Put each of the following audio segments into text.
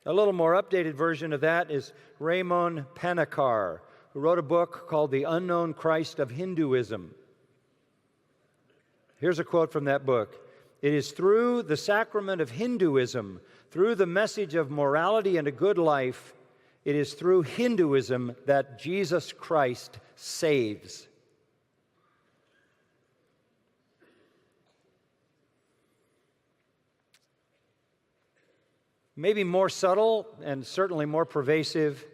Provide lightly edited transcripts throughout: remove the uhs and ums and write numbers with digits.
A little more updated version of that is Raymond Panikkar, who wrote a book called The Unknown Christ of Hinduism. Here's a quote from that book. "It is through the sacrament of Hinduism, through the message of morality and a good life, it is through Hinduism that Jesus Christ saves." Maybe more subtle and certainly more pervasive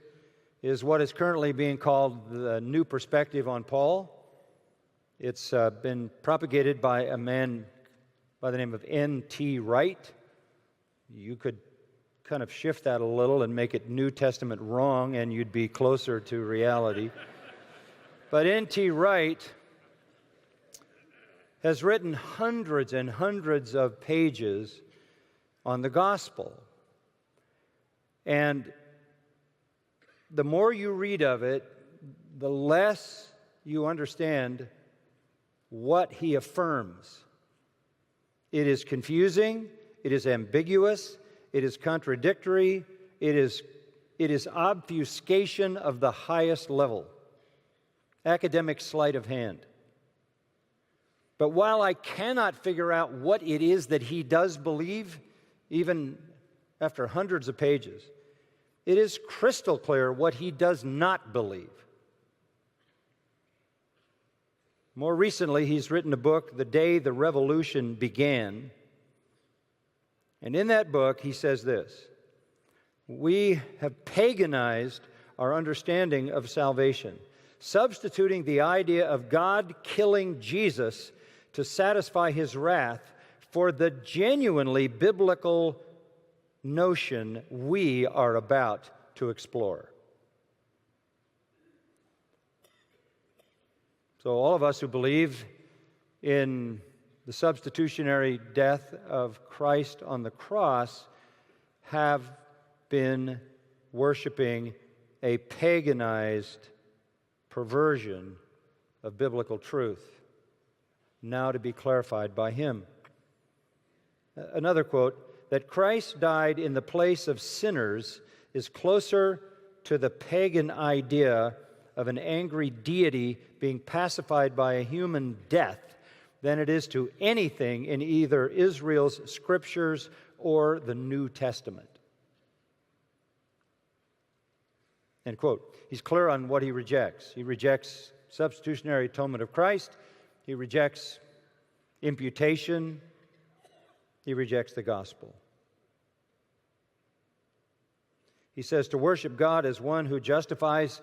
is what is currently being called the New Perspective on Paul. It's been propagated by a man by the name of N.T. Wright. You could kind of shift that a little and make it New Testament wrong, and you'd be closer to reality. But N.T. Wright has written hundreds and hundreds of pages on the gospel. And the more you read of it, the less you understand what he affirms. It is confusing, it is ambiguous, it is contradictory, it is obfuscation of the highest level, academic sleight of hand. But while I cannot figure out what it is that he does believe, even after hundreds of pages, it is crystal clear what he does not believe. More recently, he's written a book, The Day the Revolution Began. And in that book, he says this: "We have paganized our understanding of salvation, substituting the idea of God killing Jesus to satisfy his wrath for the genuinely biblical notion we are about to explore." So all of us who believe in the substitutionary death of Christ on the cross have been worshiping a paganized perversion of biblical truth, now to be clarified by him. Another quote: "That Christ died in the place of sinners is closer to the pagan idea of an angry deity being pacified by a human death than it is to anything in either Israel's scriptures or the New Testament." End quote. He's clear on what he rejects. He rejects substitutionary atonement of Christ. He rejects imputation. He rejects the gospel. He says to worship God as one who justifies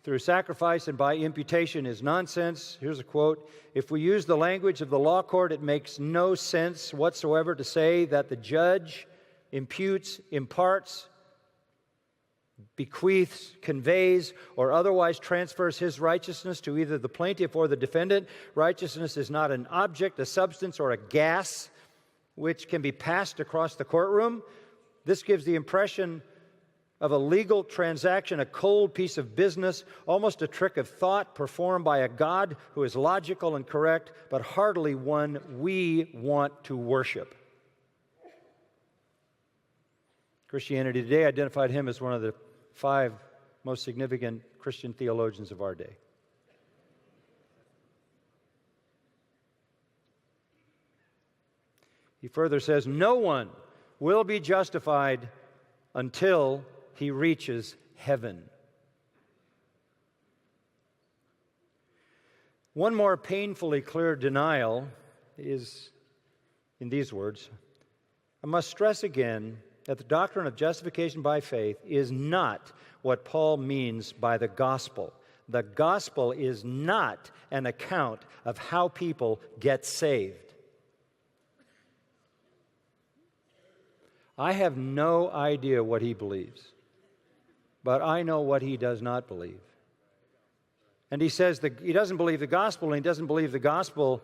through sacrifice and by imputation is nonsense. Here's a quote: "If we use the language of the law court, it makes no sense whatsoever to say that the judge imputes, imparts, bequeaths, conveys, or otherwise transfers his righteousness to either the plaintiff or the defendant. Righteousness is not an object, a substance, or a gas which can be passed across the courtroom. This gives the impression of a legal transaction, a cold piece of business, almost a trick of thought performed by a God who is logical and correct, but hardly one we want to worship." Christianity Today identified him as one of the 5 most significant Christian theologians of our day. He further says, "No one will be justified until he reaches heaven." One more painfully clear denial is in these words: "I must stress again that the doctrine of justification by faith is not what Paul means by the gospel. The gospel is not an account of how people get saved." I have no idea what he believes, but I know what he does not believe. And he says that he doesn't believe the gospel, and he doesn't believe the gospel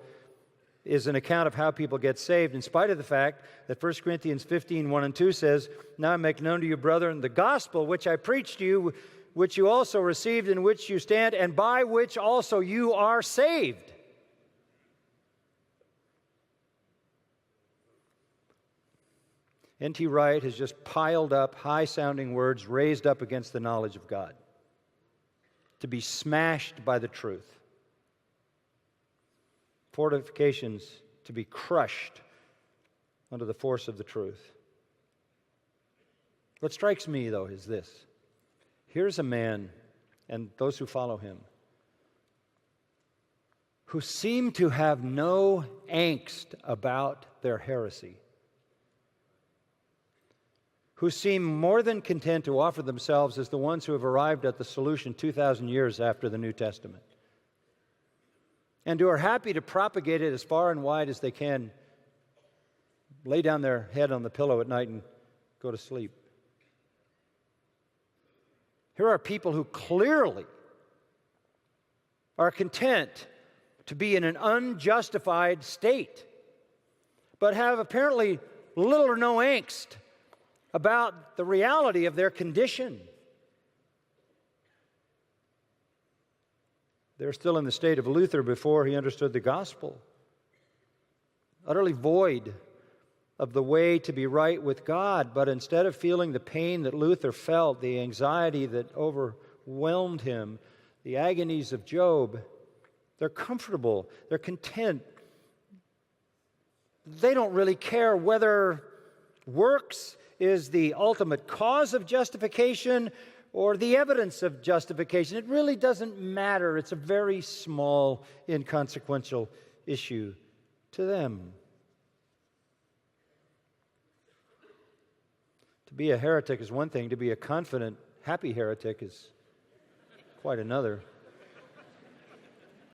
is an account of how people get saved, in spite of the fact that 1 Corinthians 15, 1 and 2 says, "Now I make known to you, brethren, the gospel which I preached to you, which you also received, in which you stand, and by which also you are saved." N.T. Wright has just piled up high-sounding words raised up against the knowledge of God, to be smashed by the truth. Fortifications to be crushed under the force of the truth. What strikes me, though, is this. Here's a man, and those who follow him, who seem to have no angst about their heresy, who seem more than content to offer themselves as the ones who have arrived at the solution 2,000 years after the New Testament, and who are happy to propagate it as far and wide as they can, lay down their head on the pillow at night and go to sleep. Here are people who clearly are content to be in an unjustified state, but have apparently little or no angst about the reality of their condition. They're still in the state of Luther before he understood the gospel, utterly void of the way to be right with God, but instead of feeling the pain that Luther felt, the anxiety that overwhelmed him, the agonies of Job, they're comfortable, they're content. They don't really care whether works is the ultimate cause of justification or the evidence of justification. It really doesn't matter. It's a very small, inconsequential issue to them. To be a heretic is one thing. To be a confident, happy heretic is quite another.